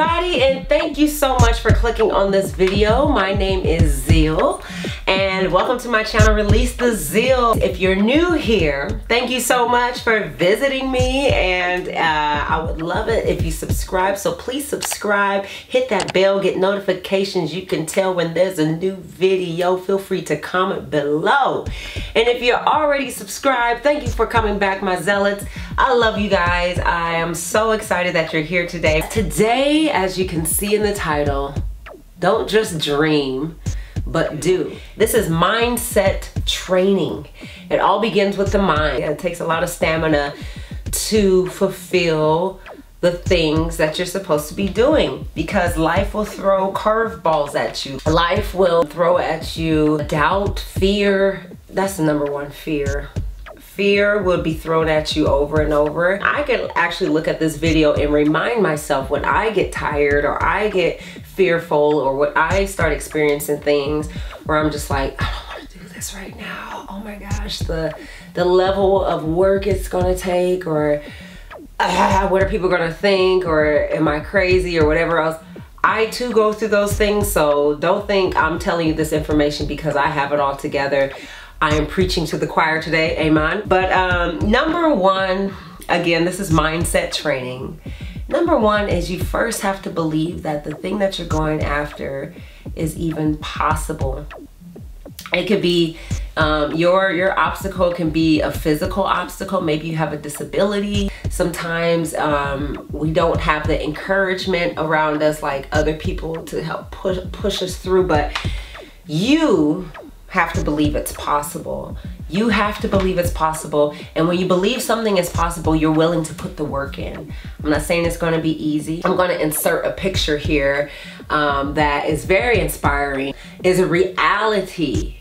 everybody, and thank you so much for clicking on this video. My name is Zeal and welcome to my channel, Release the Zeal. If you're new here, thank you so much for visiting me, and I would love it if you subscribe. So please subscribe, hit that bell, get notifications. You can tell when there's a new video. Feel free to comment below. And if you're already subscribed, thank you for coming back, my zealots. I love you guys. I am so excited that you're here today. Today, as you can see in the title, don't just dream, but do. This is mindset training. It all begins with the mind. It takes a lot of stamina to fulfill the things that you're supposed to be doing, because life will throw curveballs at you. Life will throw at you doubt, fear. That's the number one, fear. Fear will be thrown at you over and over. I can actually look at this video and remind myself when I get tired or I get fearful or when I start experiencing things where I'm just like, I don't want to do this right now. Oh my gosh, the level of work it's gonna take, or what are people gonna think, or am I crazy, or whatever else. I too go through those things, so don't think I'm telling you this information because I have it all together. I am preaching to the choir today, amen. But number one, again, this is mindset training. Number one is you first have to believe that the thing that you're going after is even possible. It could be, your obstacle can be a physical obstacle. Maybe you have a disability. Sometimes we don't have the encouragement around us like other people to help push us through, but you have to believe it's possible. You have to believe it's possible. And when you believe something is possible, you're willing to put the work in. I'm not saying it's going to be easy. I'm going to insert a picture here that is very inspiring. Is a reality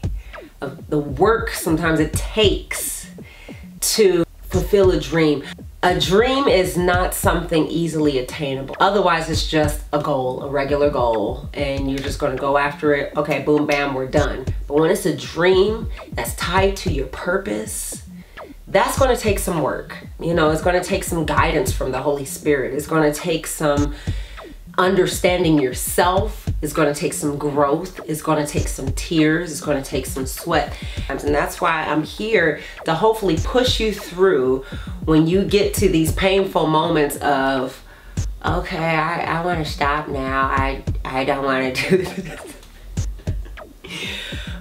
of the work sometimes it takes to fulfill a dream. A dream is not something easily attainable. Otherwise, it's just a goal, a regular goal, and you're just going to go after it. Okay, boom, bam, we're done. But when it's a dream that's tied to your purpose, that's going to take some work. You know, it's going to take some guidance from the Holy Spirit. It's going to take some understanding yourself. It's going to take some growth. It's going to take some tears. It's going to take some sweat. And that's why I'm here to hopefully push you through when you get to these painful moments of, okay, I want to stop now. I don't want to do this.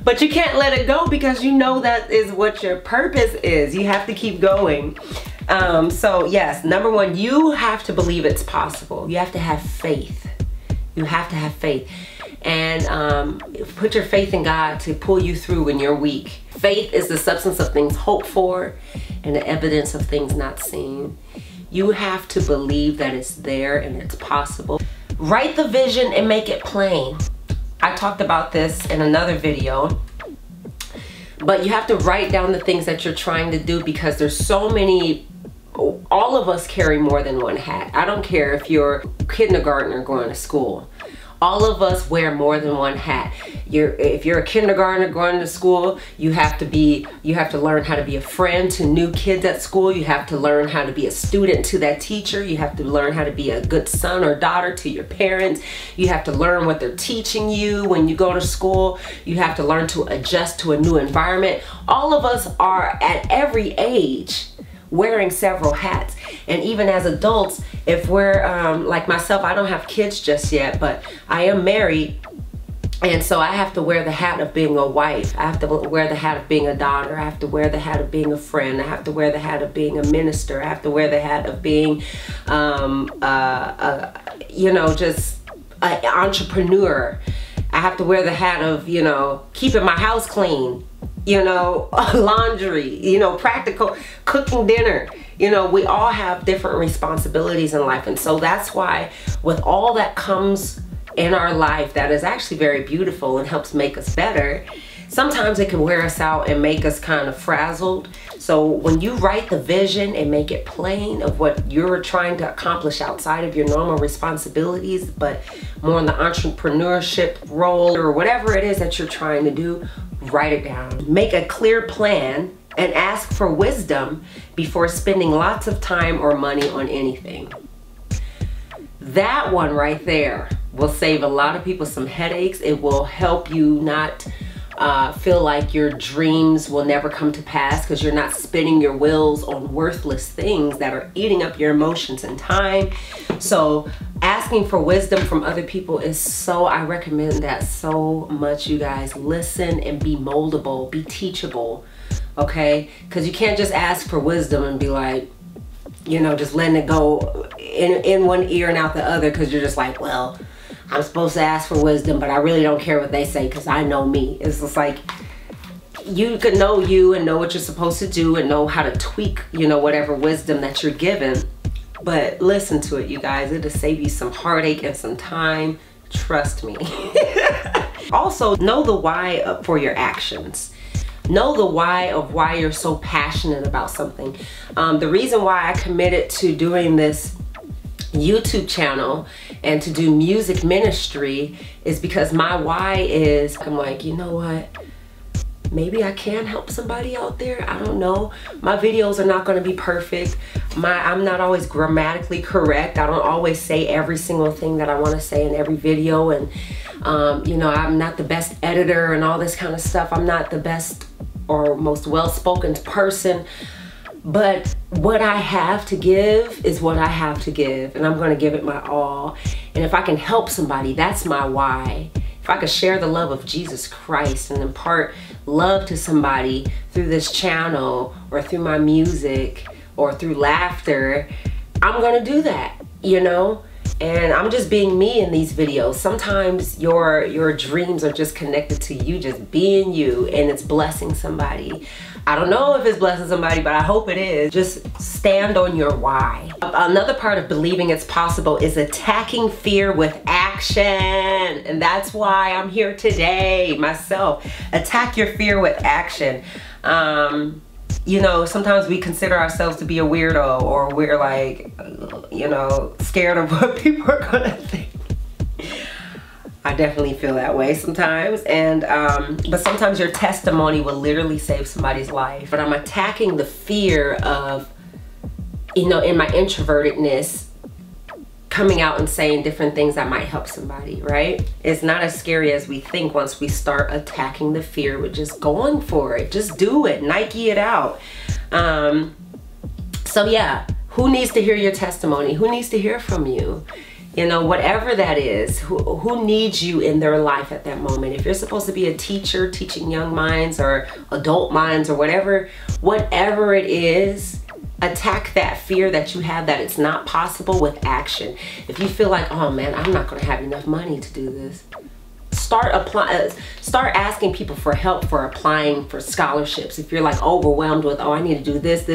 But you can't let it go because you know that is what your purpose is. You have to keep going. So yes, number one, you have to believe it's possible. You have to have faith. You have to have faith. And put your faith in God to pull you through when you're weak. Faith is the substance of things hoped for and the evidence of things not seen. You have to believe that it's there and it's possible. Write the vision and make it plain. I talked about this in another video. But you have to write down the things that you're trying to do, because there's so many. All of us carry more than one hat. I don't care if you're a kindergartner going to school. All of us wear more than one hat. If you're a kindergartner going to school, you have to learn how to be a friend to new kids at school. You have to learn how to be a student to that teacher. You have to learn how to be a good son or daughter to your parents. You have to learn what they're teaching you when you go to school. You have to learn to adjust to a new environment. All of us are at every age wearing several hats. And even as adults, if we're like myself, I don't have kids just yet, but I am married, and so I have to wear the hat of being a wife. I have to wear the hat of being a daughter. I have to wear the hat of being a friend. I have to wear the hat of being a minister. I have to wear the hat of being you know, just an entrepreneur. I have to wear the hat of, you know, keeping my house clean, you know, laundry, you know, practical, cooking dinner. You know, we all have different responsibilities in life. And so that's why with all that comes in our life that is actually very beautiful and helps make us better, sometimes it can wear us out and make us kind of frazzled. So when you write the vision and make it plain of what you're trying to accomplish outside of your normal responsibilities, but more in the entrepreneurship role or whatever it is that you're trying to do, write it down. Make a clear plan and ask for wisdom before spending lots of time or money on anything. That one right there will save a lot of people some headaches. It will help you not feel like your dreams will never come to pass because you're not spinning your wheels on worthless things that are eating up your emotions and time. So asking for wisdom from other people is so, I recommend that so much, you guys. Listen and be moldable, be teachable, okay? Because you can't just ask for wisdom and be like, you know, just letting it go in one ear and out the other because you're just like, well, I'm supposed to ask for wisdom, but I really don't care what they say because I know me. It's just like, you could know you and know what you're supposed to do and know how to tweak, you know, whatever wisdom that you're given. But listen to it, you guys. It'll save you some heartache and some time. Trust me. Also, know the why for your actions. Know the why of why you're so passionate about something. The reason why I committed to doing this YouTube channel and to do music ministry is because my why is, I'm like, you know what? Maybe I can help somebody out there. I don't know. My videos are not going to be perfect. I'm not always grammatically correct. I don't always say every single thing that I want to say in every video. And, you know, I'm not the best editor and all this kind of stuff. I'm not the best or most well-spoken person. But what I have to give is what I have to give. And I'm going to give it my all. And if I can help somebody, that's my why. If I could share the love of Jesus Christ and impart love to somebody through this channel or through my music or through laughter, I'm gonna do that, you know? And I'm just being me in these videos. Sometimes your dreams are just connected to you just being you, and it's blessing somebody. I don't know if it's blessing somebody, but I hope it is. Just stand on your why. Another part of believing it's possible is attacking fear with action. And that's why I'm here today, myself. Attack your fear with action. You know, sometimes we consider ourselves to be a weirdo, or we're like, you know, scared of what people are gonna think. I definitely feel that way sometimes, and but sometimes your testimony will literally save somebody's life. But I'm attacking the fear of, you know, in my introvertedness, coming out and saying different things that might help somebody, right? It's not as scary as we think once we start attacking the fear with just going for it. Just do it, Nike it out. So yeah, who needs to hear your testimony? Who needs to hear from you? You know, whatever that is, who needs you in their life at that moment? If you're supposed to be a teacher teaching young minds or adult minds or whatever it is, attack that fear that you have that it's not possible with action. If you feel like, oh man, I'm not going to have enough money to do this, start asking people for help for applying for scholarships. If you're like overwhelmed with, oh, I need to do this,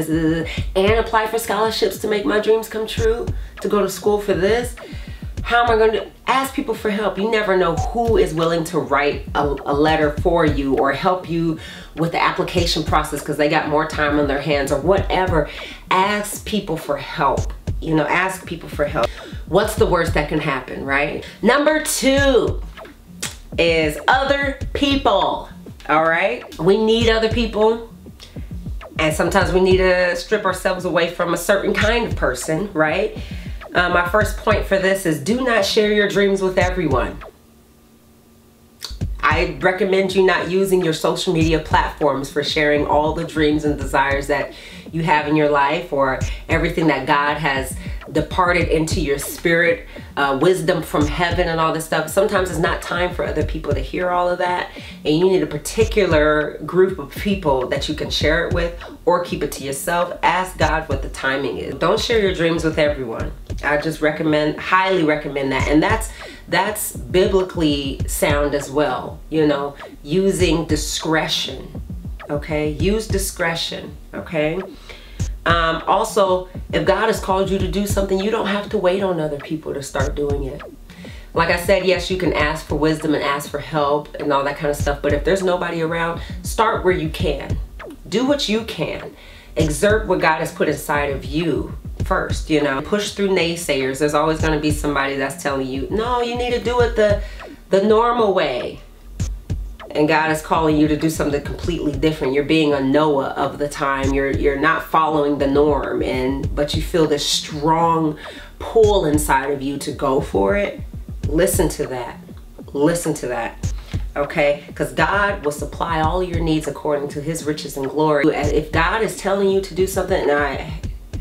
and apply for scholarships to make my dreams come true, to go to school for this, how am I going to ask people for help? You never know who is willing to write a letter for you or help you with the application process because they got more time on their hands or whatever. Ask people for help. You know, ask people for help. What's the worst that can happen, right? Number 2 is other people. All right? We need other people. And sometimes we need to strip ourselves away from a certain kind of person, right? My first point for this is do not share your dreams with everyone. I recommend you not using your social media platforms for sharing all the dreams and desires that you have in your life, or everything that God has departed into your spirit, wisdom from heaven and all this stuff. Sometimes it's not time for other people to hear all of that, and you need a particular group of people that you can share it with, or keep it to yourself. Ask God what the timing is. Don't share your dreams with everyone. I just highly recommend that. And that's biblically sound as well, you know, using discretion, okay? Use discretion, okay? Also, if God has called you to do something, you don't have to wait on other people to start doing it. Like I said, yes, you can ask for wisdom and ask for help and all that kind of stuff, but if there's nobody around, start where you can. Do what you can. Exert what God has put inside of you first, you know. Push through naysayers. There's always going to be somebody that's telling you, no, you need to do it the normal way. And God is calling you to do something completely different. You're being a Noah of the time. You're not following the norm, but you feel this strong pull inside of you to go for it, listen to that. Listen to that. Okay? Because God will supply all your needs according to his riches and glory. If God is telling you to do something, and I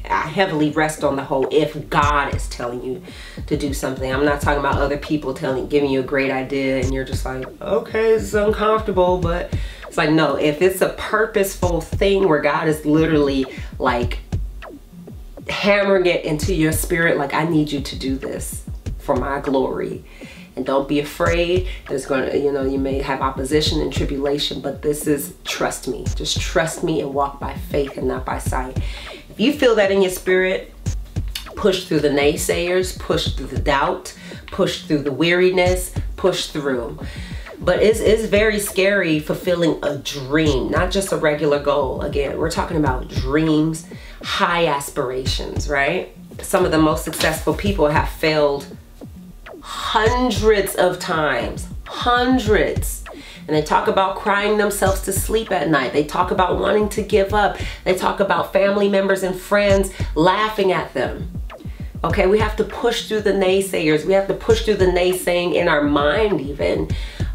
heavily rest on the whole if God is telling you to do something. I'm not talking about other people giving you a great idea and you're just like, okay, it's uncomfortable, but it's like, no, if it's a purposeful thing where God is literally like hammering it into your spirit, like, I need you to do this for my glory. And don't be afraid. There's going to, you may have opposition and tribulation, but this is, trust me. Just trust me and walk by faith and not by sight. If you feel that in your spirit, push through the naysayers, push through the doubt, push through the weariness, push through. But it's very scary fulfilling a dream, not just a regular goal. Again, we're talking about dreams, high aspirations, right? Some of the most successful people have failed hundreds of times, hundreds. And they talk about crying themselves to sleep at night. They talk about wanting to give up. They talk about family members and friends laughing at them. Okay, we have to push through the naysayers. We have to push through the naysaying in our mind even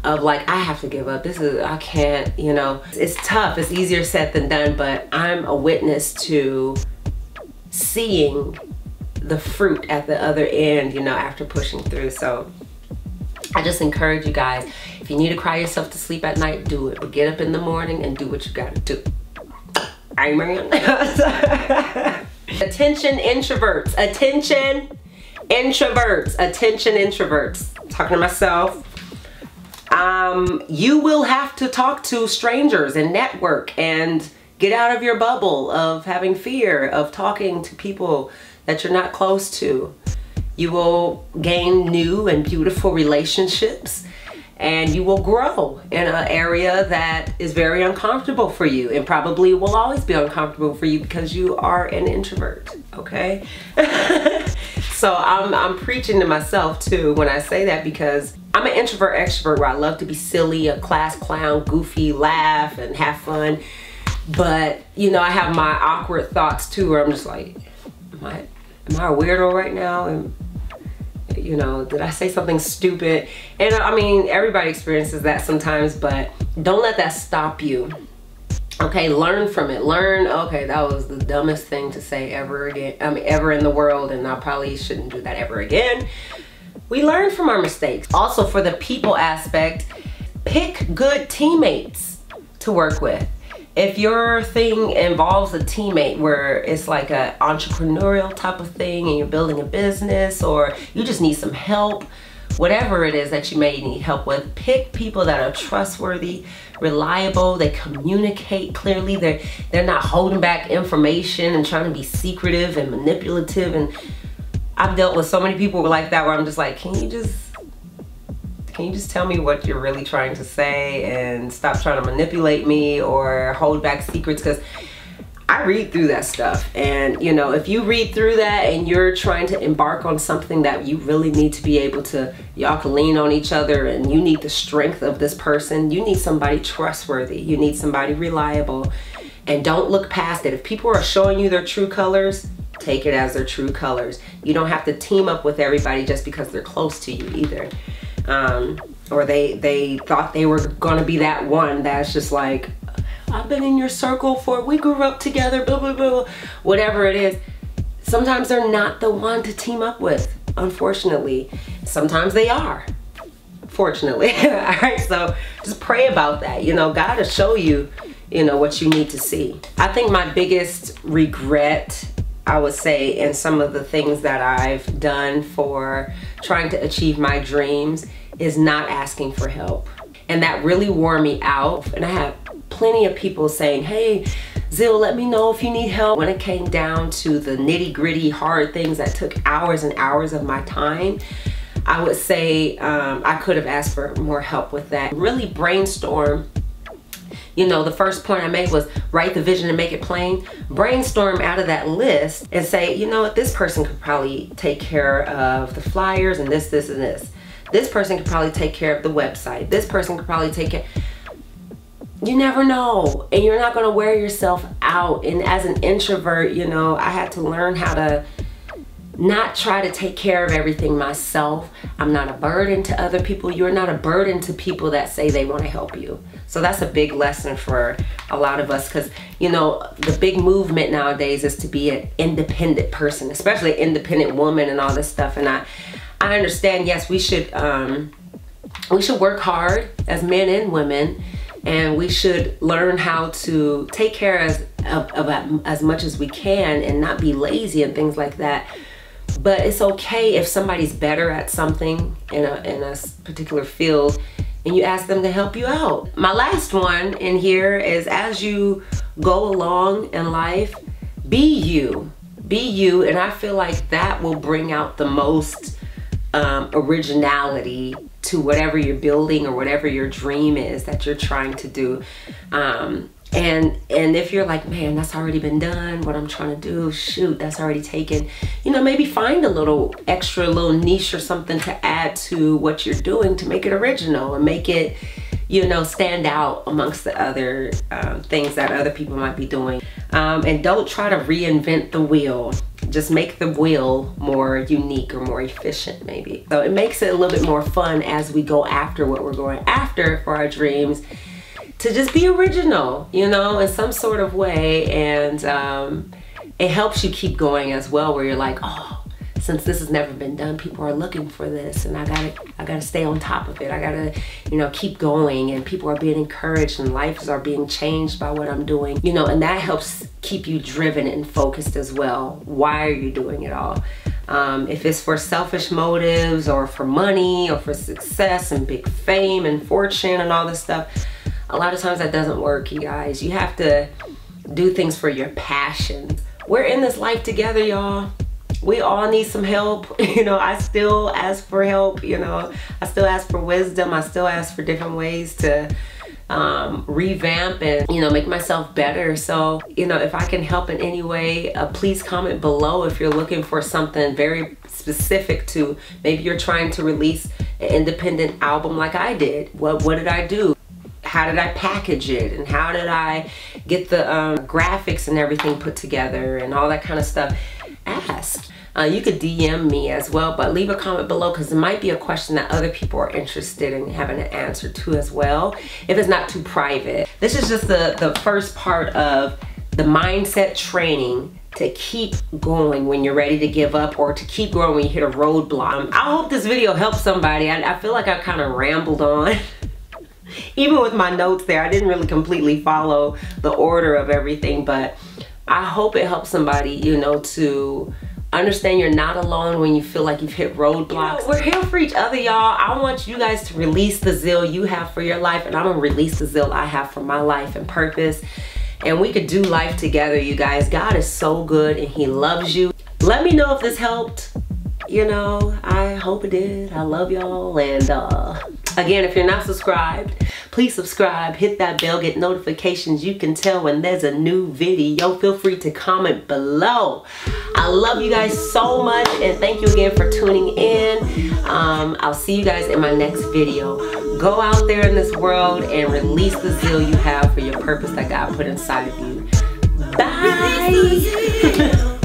of like, I have to give up. I can't, It's tough. It's easier said than done, but I'm a witness to seeing the fruit at the other end, after pushing through. So I just encourage you guys, if you need to cry yourself to sleep at night, do it. But get up in the morning and do what you gotta do. Amen. Attention introverts. Attention introverts. Attention introverts. I'm talking to myself. You will have to talk to strangers and network and get out of your bubble of having fear of talking to people that you're not close to. You will gain new and beautiful relationships, and you will grow in an area that is very uncomfortable for you and probably will always be uncomfortable for you because you are an introvert, okay? So I'm preaching to myself too when I say that, because I'm an introvert extrovert where I love to be silly, a class clown, goofy, laugh and have fun. But I have my awkward thoughts too, where I'm just like, am I a weirdo right now? And did I say something stupid? And I mean, everybody experiences that sometimes, but don't let that stop you. Okay, learn from it. Learn, okay, that was the dumbest thing to say ever again. Ever in the world, and I probably shouldn't do that ever again. We learn from our mistakes. Also, for the people aspect, pick good teammates to work with. If your thing involves a teammate where it's like an entrepreneurial type of thing and you're building a business, or you just need some help, whatever it is that you may need help with, pick people that are trustworthy, reliable, they communicate clearly, they're not holding back information and trying to be secretive and manipulative. And I've dealt with so many people like that where I'm just like, can you just tell me what you're really trying to say and stop trying to manipulate me or hold back secrets? Because I read through that stuff, and if you read through that and you're trying to embark on something that you really need to be able to, y'all can lean on each other, and you need the strength of this person, you need somebody trustworthy, you need somebody reliable, and don't look past it. If people are showing you their true colors, take it as their true colors. You don't have to team up with everybody just because they're close to you either. Or they thought they were gonna be that one that's just like, I've been in your circle we grew up together, blah, blah, blah, whatever it is. Sometimes they're not the one to team up with, unfortunately. Sometimes they are, fortunately. All right, so just pray about that. God will show you, what you need to see. I think my biggest regret, I would say, in some of the things that I've done for trying to achieve my dreams is not asking for help. And that really wore me out. And I have plenty of people saying, hey, Zeal, let me know if you need help. When it came down to the nitty gritty hard things that took hours and hours of my time, I would say I could have asked for more help with that. Really brainstorm. The first point I made was write the vision and make it plain. Brainstorm out of that list and say, you know what, this person could probably take care of the flyers and this, and this. This person could probably take care of the website. This person could probably take care. You never know, and you're not gonna wear yourself out. And as an introvert, I had to learn how to not try to take care of everything myself. I'm not a burden to other people. You're not a burden to people that say they want to help you. So that's a big lesson for a lot of us, because, you know, the big movement nowadays is to be an independent person, especially an independent woman and all this stuff. And I understand, yes, we should work hard as men and women, and we should learn how to take care of as much as we can and not be lazy and things like that. But it's okay if somebody's better at something in a particular field and you ask them to help you out. My last one in here is, as you go along in life, be you. Be you, and I feel like that will bring out the most originality to whatever you're building or whatever your dream is that you're trying to do. And if you're like, man, that's already been done, what I'm trying to do, shoot, that's already taken, you know, maybe find a little extra little niche or something to add to what you're doing to make it original and make it, you know, stand out amongst the other things that other people might be doing. And don't try to reinvent the wheel. Just make the wheel more unique or more efficient, maybe. So it makes it a little bit more fun as we go after what we're going after for our dreams, to just be original, you know, in some sort of way. And it helps you keep going as well, where you're like, oh, since this has never been done, people are looking for this, and I gotta stay on top of it. I gotta, you know, keep going, and people are being encouraged and lives are being changed by what I'm doing, you know, and that helps keep you driven and focused as well. Why are you doing it all? If it's for selfish motives or for money or for success and big fame and fortune and all this stuff, a lot of times that doesn't work, you guys. You have to do things for your passion. We're in this life together, y'all. We all need some help. You know, I still ask for help, you know. I still ask for wisdom. I still ask for different ways to revamp and, you know, make myself better. So, you know, if I can help in any way, please comment below if you're looking for something very specific to, maybe you're trying to release an independent album like I did. What did I do? How did I package it, and how did I get the graphics and everything put together and all that kind of stuff? Ask. You could DM me as well, but leave a comment below, because it might be a question that other people are interested in having an answer to as well, if it's not too private. This is just the first part of the mindset training to keep going when you're ready to give up, or to keep growing when you hit a roadblock. I hope this video helps somebody. I feel like I kind of rambled on. Even with my notes there, I didn't really completely follow the order of everything, but I hope it helps somebody, you know, to understand you're not alone when you feel like you've hit roadblocks. You know, we're here for each other, y'all. I want you guys to release the zeal you have for your life, and I'm gonna release the zeal I have for my life and purpose. And we could do life together, you guys. God is so good and he loves you. Let me know if this helped. You know, I hope it did. I love y'all. And again, if you're not subscribed, please subscribe, hit that bell, get notifications. You can tell when there's a new video. Feel free to comment below. I love you guys so much, and thank you again for tuning in. I'll see you guys in my next video. Go out there in this world and release the zeal you have for your purpose that God put inside of you. Bye.